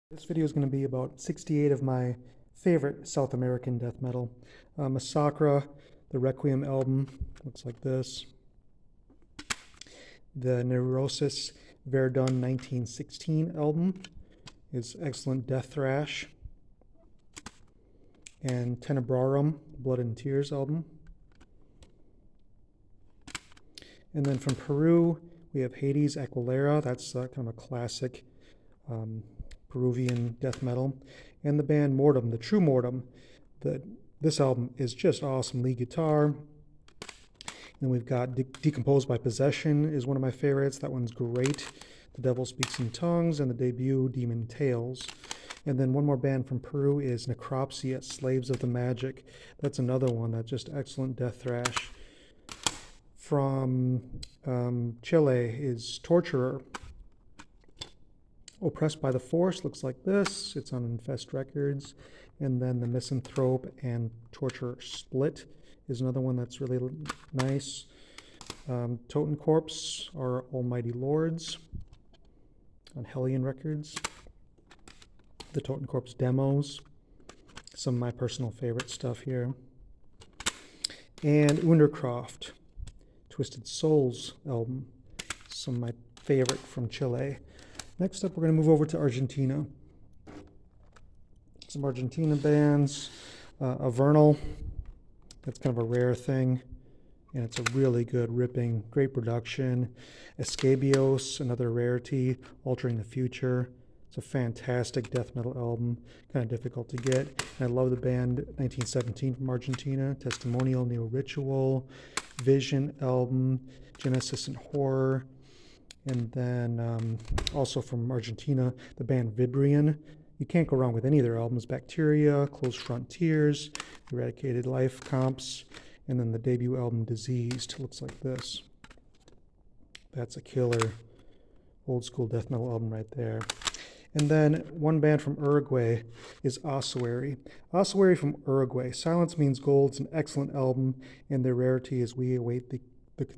This video is going to be about 68 of my favorite South American death metal. Massacre, the Requiem album, looks like this. The Neurosis Verdun 1916 album is excellent death thrash. And Tenebrarum, Blood and Tears album. And then from Peru, we have Hades Aquilera. That's kind of a classic Peruvian death metal. And the band Mortem, the True Mortem. This album is just awesome. Lead guitar. Then we've got Decomposed by Possession is one of my favorites. That one's great. The Devil Speaks in Tongues, and the debut Demon Tales. And then one more band from Peru is Necropsia, Slaves of the Magic. That's another one that's just excellent death thrash. From Chile is Torturer. Oppressed by the Force looks like this. It's on Infest Records. And then the Misanthrope and Torturer Split is another one that's really nice. Totem Corpse are Almighty Lords on Hellion Records. The Totem Corpse demos, some of my personal favorite stuff here. And Undercroft, Twisted Souls album, some of my favorite from Chile. Next up, we're going to move over to Argentina. Some Argentina bands. Avernal, that's kind of a rare thing, and it's a really good, ripping, great production. Escabios, another rarity. Altering the Future. It's a fantastic death metal album, kind of difficult to get. And I love the band 1917 from Argentina. Testimonial, Neo Ritual, Vision album, Genesis and Horror. And then also from Argentina, the band Vibrian. You can't go wrong with any of their albums. Bacteria, Closed Frontiers, Eradicated Life Comps, and then the debut album Diseased looks like this. That's a killer old school death metal album right there. And then one band from Uruguay is Ossuary. Ossuary from Uruguay. Silence Means Gold. It's an excellent album, and their rarity is We Await the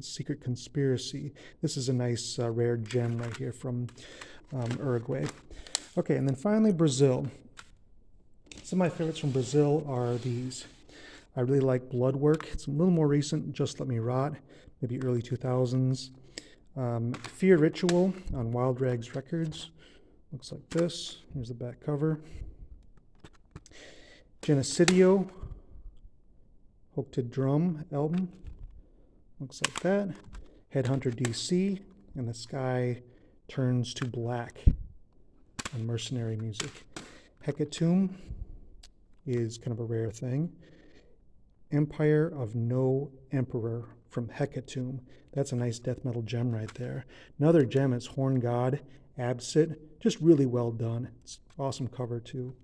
Secret Conspiracy. This is a nice rare gem right here from Uruguay. Okay, and then finally Brazil. Some of my favorites from Brazil are these. I really like Bloodwork. It's a little more recent, Just Let Me Rot, maybe early 2000s. Fear Ritual on Wild Rags Records. Looks like this. Here's the back cover. Genocidio, Hooked Drum album. Looks like that. Headhunter DC, and the Sky Turns to Black on Mercenary Music. Hecatomb is kind of a rare thing. Empire of No Emperor from Hecatomb. That's a nice death metal gem right there. Another gem is Horn God, Absit. Just really well done. It's awesome cover too.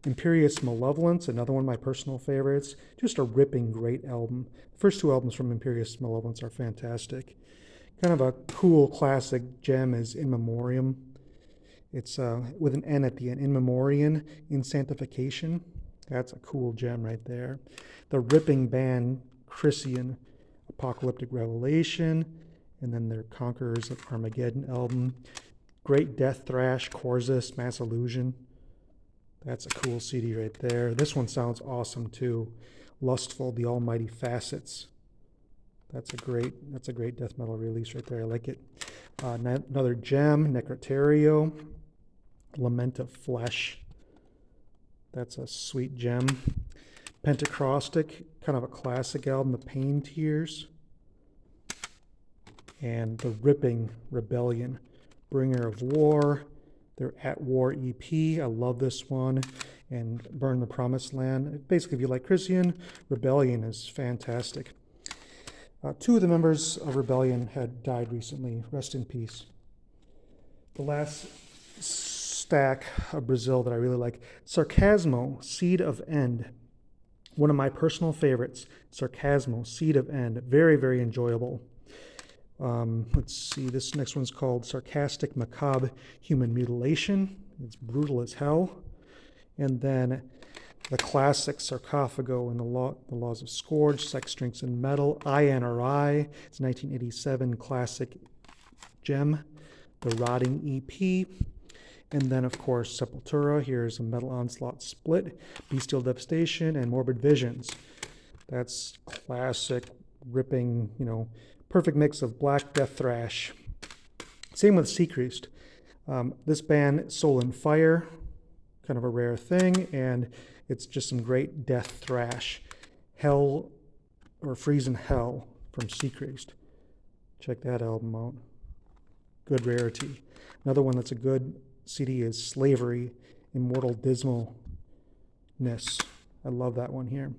Imperious Malevolence, another one of my personal favorites. Just a ripping great album. The first two albums from Imperious Malevolence are fantastic. Kind of a cool classic gem is In Memoriam. It's with an N at the end. In Memoriam, In Sanctification. That's a cool gem right there. The ripping band Christian, Apocalyptic Revelation, and then their Conquerors of Armageddon album. Great death thrash, Corzus, Mass Illusion. That's a cool CD right there. This one sounds awesome too. Lustful, The Almighty Facets. That's a great death metal release right there. I like it. Another gem, Necroterio, Lament of Flesh. That's a sweet gem. Pentacrostic, kind of a classic album, The Pain Tears. And the ripping Rebellion, Bringer of War. Their At War EP, I love this one, and Burn the Promised Land. Basically, if you like Christian, Rebellion is fantastic. Two of the members of Rebellion had died recently. Rest in peace. The last stack of Brazil that I really like, Sarcasmo, Seed of End. One of my personal favorites, Sarcasmo, Seed of End. Very, very enjoyable. Let's see, this next one's called Sarcastic Macabre Human Mutilation. It's brutal as hell. And then the classic Sarcophago and the Laws of Scourge, Sex, Drinks, and Metal, INRI. It's a 1987 classic gem. The Rotting EP. And then, of course, Sepultura. Here's a Metal Onslaught Split, Bestial Devastation, and Morbid Visions. That's classic, ripping, perfect mix of black death thrash. Same with Seacreased. This band, Soul and Fire, kind of a rare thing, and it's just some great death thrash. Hell, or Freezing Hell from Seacreased. Check that album out. Good rarity. Another one that's a good CD is Slavery, Immortal Dismalness. I love that one here.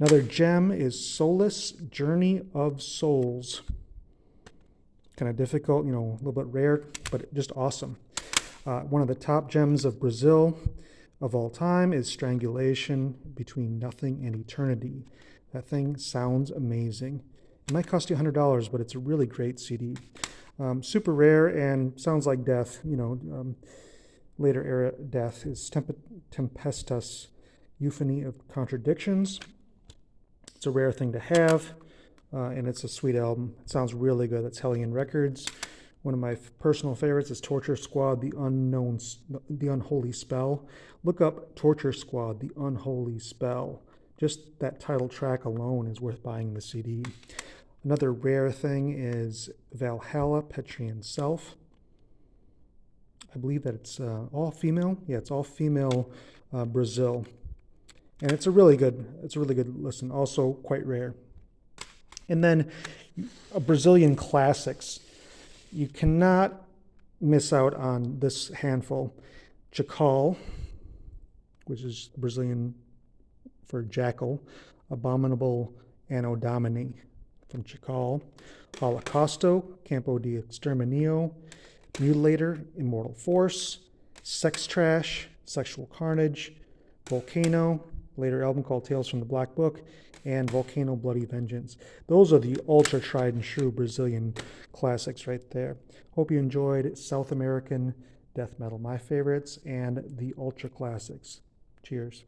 Another gem is Solace, Journey of Souls. Kind of difficult, a little bit rare, but just awesome. One of the top gems of Brazil of all time is Strangulation, Between Nothing and Eternity. That thing sounds amazing. It might cost you $100, but it's a really great CD. Super rare and sounds like death. Later era death is Tempestas, Euphony of Contradictions. It's a rare thing to have, and it's a sweet album. It sounds really good. That's Hellion Records. One of my personal favorites is Torture Squad, The Unholy Spell. Look up Torture Squad, The Unholy Spell. Just that title track alone is worth buying the CD. Another rare thing is Valhalla, Petrian Self. I believe that it's all female. Yeah, it's all female Brazil. And it's a really good listen. Also quite rare. And then Brazilian classics. You cannot miss out on this handful. Chacal, which is Brazilian for jackal. Abominable Anno Domini from Chacal. Holocausto, Campo de Exterminio. Mutilator, Immortal Force. Sex Trash, Sexual Carnage. Volcano, later album called Tales from the Black Book, and Volcano Bloody Vengeance. Those are the ultra tried and true Brazilian classics right there. Hope you enjoyed South American death metal, my favorites, and the ultra classics. Cheers.